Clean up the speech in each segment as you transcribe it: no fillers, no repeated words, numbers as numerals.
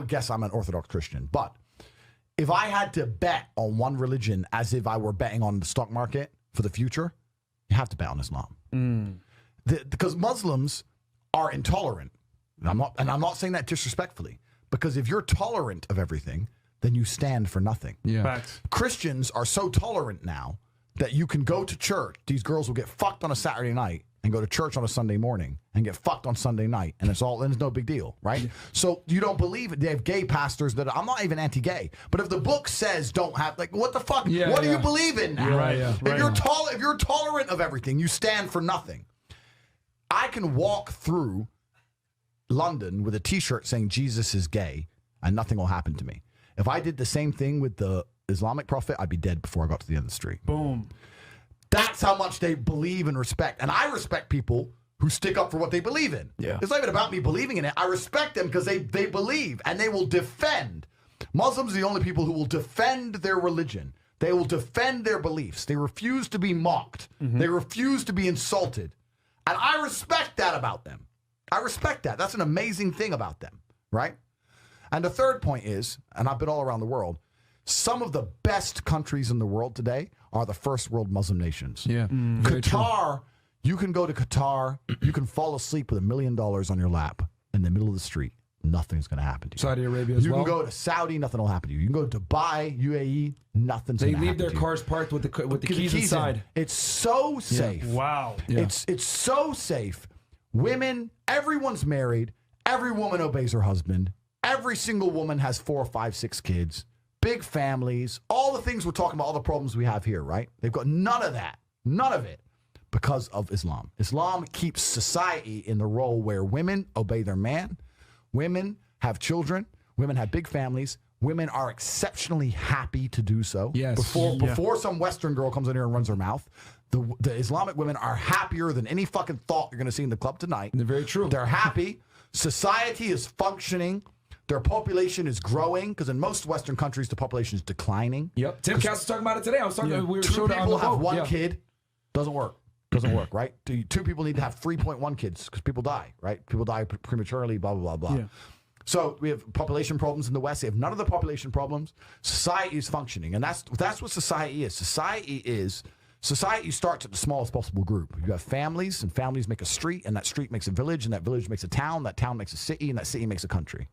would guess I'm an Orthodox Christian. But if I had to bet on one religion as if I were betting on the stock market for the future, you have to bet on Islam. Because Muslims are intolerant. And I'm not saying that disrespectfully. Because if you're tolerant of everything, then you stand for nothing. Yeah. Facts. Christians are so tolerant now that you can go to church. These girls will get fucked on a Saturday night and go to church on a Sunday morning and get fucked on Sunday night, and it's no big deal, right? Yeah. So you don't believe it. They have gay pastors that I'm not even anti-gay, but if the book says don't have, like, what the fuck? Yeah, what do you believe in now? You're right, yeah. If you're tolerant of everything, you stand for nothing. I can walk through London with a T-shirt saying Jesus is gay, and nothing will happen to me. If I did the same thing with the Islamic prophet, I'd be dead before I got to the end of the street. Boom. That's how much they believe and respect. And I respect people who stick up for what they believe in. Yeah. It's not even about me believing in it. I respect them because they believe and they will defend. Muslims are the only people who will defend their religion. They will defend their beliefs. They refuse to be mocked. They refuse to be insulted. And I respect that about them. I respect that. That's an amazing thing about them, right? And the third point is, and I've been all around the world, some of the best countries in the world today are the first world Muslim nations. Yeah. Qatar, you can go to Qatar, you can fall asleep with $1 million on your lap in the middle of the street. Nothing's going to happen to you. Saudi Arabia as well. You can go to Saudi, nothing will happen to you. You can go to Dubai, UAE, nothing's going to happen to you. They leave their cars parked with the keys inside. It's so safe. Yeah. Wow. Yeah. It's so safe. Women, everyone's married. Every woman obeys her husband. Every single woman has 4, 5, 6 kids. Big families, all the things we're talking about, all the problems we have here, right? They've got none of that, none of it, because of Islam. Islam keeps society in the role where women obey their man, women have children, women have big families, women are exceptionally happy to do so. Yes. Before some Western girl comes in here and runs her mouth, the Islamic women are happier than any fucking thought you're going to see in the club tonight. They're very true. They're happy. Society is functioning. Their population is growing because in most Western countries, the population is declining. Yep. Tim Cass was talking about it today. I was talking. We were 2 showing it on people the have boat. 1 kid. Doesn't work. Doesn't work, right? 2 people need to have 3.1 kids because people die, right? People die prematurely, blah, blah, blah, blah. Yeah. So we have population problems in the West. They have none of the population problems. Society is functioning. And that's what society is. Society starts at the smallest possible group. You have families, and families make a street, and that street makes a village, and that village makes a town, that town makes a city, and that city makes a country.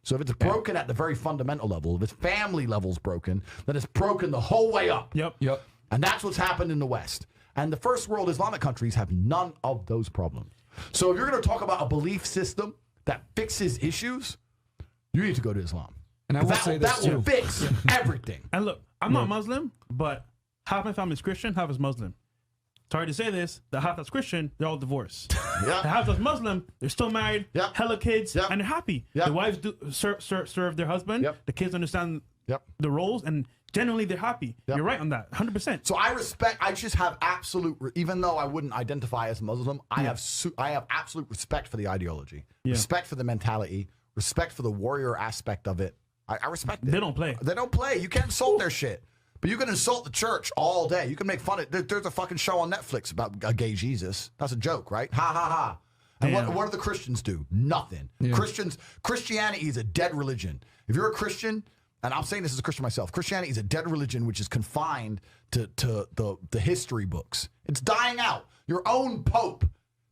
So if it's broken at the very fundamental level, if its family level's broken, then it's broken the whole way up. Yep. And that's what's happened in the West. And the first world Islamic countries have none of those problems. So if you're going to talk about a belief system that fixes issues, you need to go to Islam. And I will say this that will fix everything. And look, I'm not Muslim, but half my family's Christian, half is Muslim. Sorry to say this, the half that's Christian, they're all divorced. Yeah. The half that's Muslim, they're still married, Yep. hella kids, Yep. and they're happy. Yep. The wives do serve their husband. Yep. The kids understand Yep. the roles, and generally they're happy. Yep. You're right on that, 100%. So I just have absolute, even though I wouldn't identify as Muslim, I have absolute respect for the ideology, respect for the mentality, respect for the warrior aspect of it. I respect it. They don't play. They don't play. You can't insult their shit. But you can insult the church all day. You can make fun of it. There's a fucking show on Netflix about a gay Jesus. That's a joke, right? Ha, ha, ha. And what do the Christians do? Nothing. Yeah. Christianity is a dead religion. If you're a Christian, and I'm saying this as a Christian myself, Christianity is a dead religion which is confined to the history books. It's dying out. Your own Pope.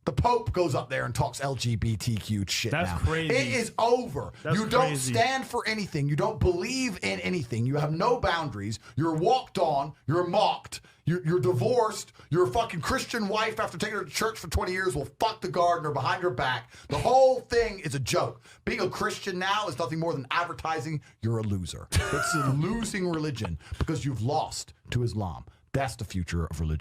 The Pope goes up there and talks LGBTQ shit That's now. crazy. It is over. That's you don't crazy. stand for anything. You don't believe in anything. You have no boundaries. You're walked on. You're mocked. You're divorced. Your fucking Christian wife, after taking her to church for 20 years, will fuck the gardener behind your back. The whole thing is a joke. Being a Christian now is nothing more than advertising you're a loser. It's a losing religion because you've lost to Islam. That's the future of religion.